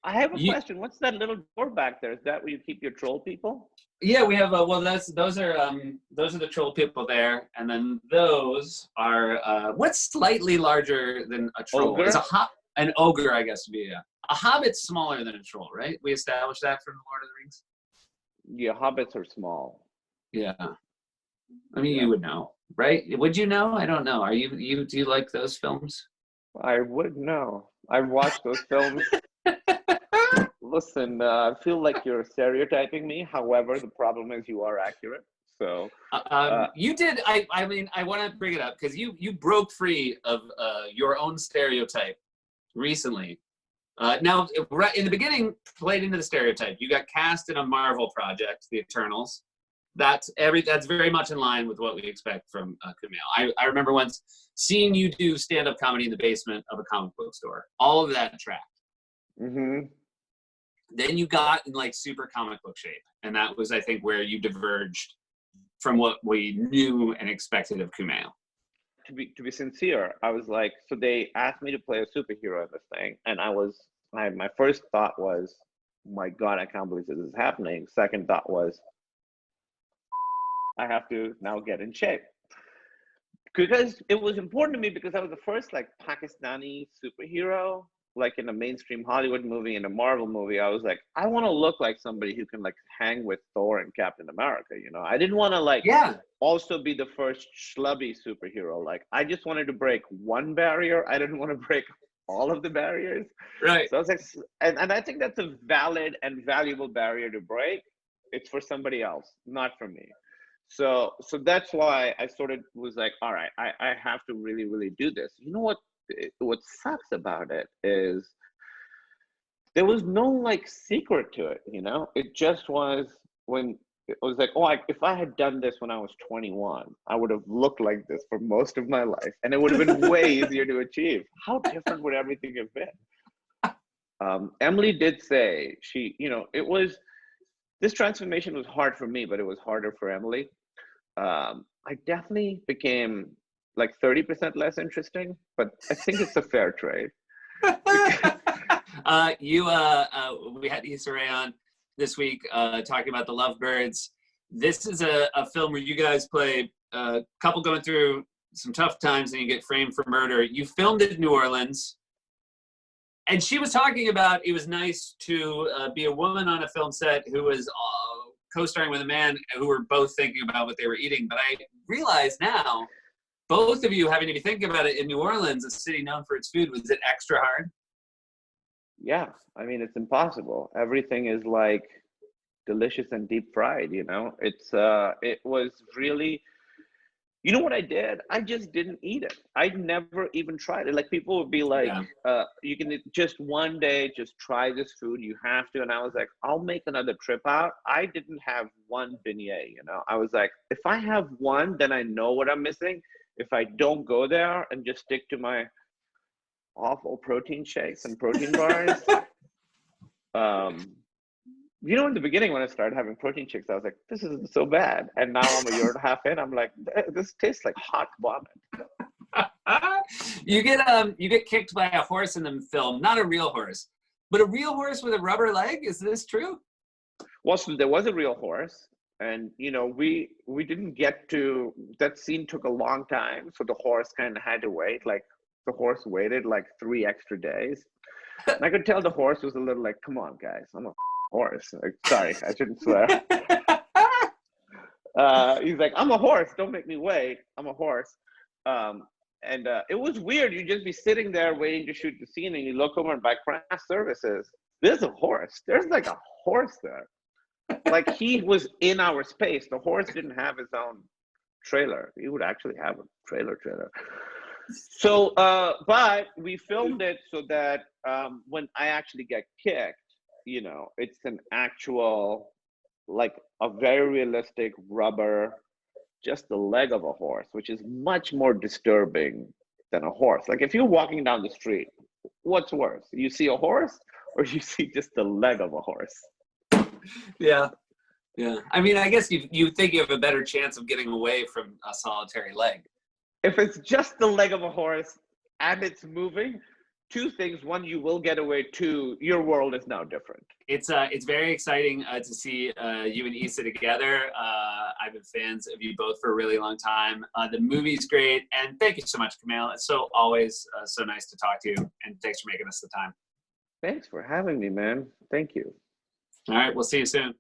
I have a You, question. What's that little door back there? Is that where you keep your troll people? yeah, we have. Well, those are the troll people there, and then those are what's slightly larger than a troll. It's Ogre? an ogre, I guess, would be a hobbit's smaller than a troll, right? We established that from the Lord of the Rings. Yeah, hobbits are small. Yeah, I mean, Yeah. you would know, right? Would you know? I don't know. Are you? Do you like those films? I would know. I've watched those films. Listen, I feel like you're stereotyping me. However, the problem is you are accurate. So, You did. I mean, I want to bring it up because you broke free of your own stereotype recently. Now, right in the beginning, played into the stereotype. You got cast in a Marvel project, The Eternals. That's very much in line with what we expect from Kumail. I remember once seeing you do stand-up comedy in the basement of a comic book store. All of that tracked. mm-hmm. Then you got in like super comic book shape, and that was, I think, where you diverged from what we knew and expected of Kumail. To be sincere, I was like, so they asked me to play a superhero in this thing, and my first thought was, my God, I can't believe this is happening. Second thought was, I have to now get in shape. Because it was important to me because I was the first like Pakistani superhero, like in a mainstream Hollywood movie, in a Marvel movie. I was like, I want to look like somebody who can like hang with Thor and Captain America, you know. I didn't want to like also be the first schlubby superhero. Like I just wanted to break one barrier. I didn't want to break all of the barriers. Right. So I was like, and I think that's a valid and valuable barrier to break. It's for somebody else, not for me. So that's why I sort of was like, all right, I have to really, really do this. You know what sucks about it is there was no like secret to it, you know? It just was when it was like, oh, if I had done this when I was 21, I would have looked like this for most of my life, and it would have been way easier to achieve. How different would everything have been? Emily did say this transformation was hard for me, but it was harder for Emily. I definitely became like 30% less interesting, but I think it's a fair trade. We had Issa Rae on this week talking about The Lovebirds. This is a film where you guys play a couple going through some tough times and you get framed for murder. You filmed it in New Orleans. And she was talking about it was nice to be a woman on a film set who was co-starring with a man who were both thinking about what they were eating. But I realize now, both of you having to be thinking about it in New Orleans, a city known for its food, was it extra hard? Yeah, I mean, it's impossible. Everything is like delicious and deep fried, you know? It was really, you know what I did? I just didn't eat it. I never even tried it. Like people would be like, you can just one day just try this food. You have to. And I was like, I'll make another trip out. I didn't have one beignet, you know. I was like, if I have one, then I know what I'm missing. If I don't go there and just stick to my awful protein shakes and protein bars, you know, in the beginning when I started having protein shakes, I was like, this isn't so bad. And now I'm a year and a half in, I'm like, this tastes like hot vomit. You get kicked by a horse in the film, not a real horse, but a real horse with a rubber leg. Is this true? Well, so there was a real horse, and you know, we didn't get to that scene. Took a long time, so the horse kind of had to wait. Like the horse waited like 3 extra days, and I could tell the horse was a little like, come on guys, I'm a horse. Like, sorry, I shouldn't swear. He's like, I'm a horse, don't make me wait, I'm a horse. And it was weird. You'd just be sitting there waiting to shoot the scene, and you look over, and by craft services, there's a horse. There's like a horse there. Like he was in our space. The horse didn't have his own trailer. He would actually have a trailer. So, but we filmed it so that when I actually get kicked, you know, it's an actual, like a very realistic rubber, just the leg of a horse, which is much more disturbing than a horse. Like if you're walking down the street, what's worse? You see a horse or you see just the leg of a horse? Yeah. I mean, I guess you think you have a better chance of getting away from a solitary leg. If it's just the leg of a horse and it's moving, two things. One, you will get away. Two, your world is now different. It's very exciting to see you and Issa together. I've been fans of you both for a really long time. The movie's great, and thank you so much, Kumail. It's always so nice to talk to you, and thanks for making us the time. Thanks for having me, man. Thank you. All right, we'll see you soon.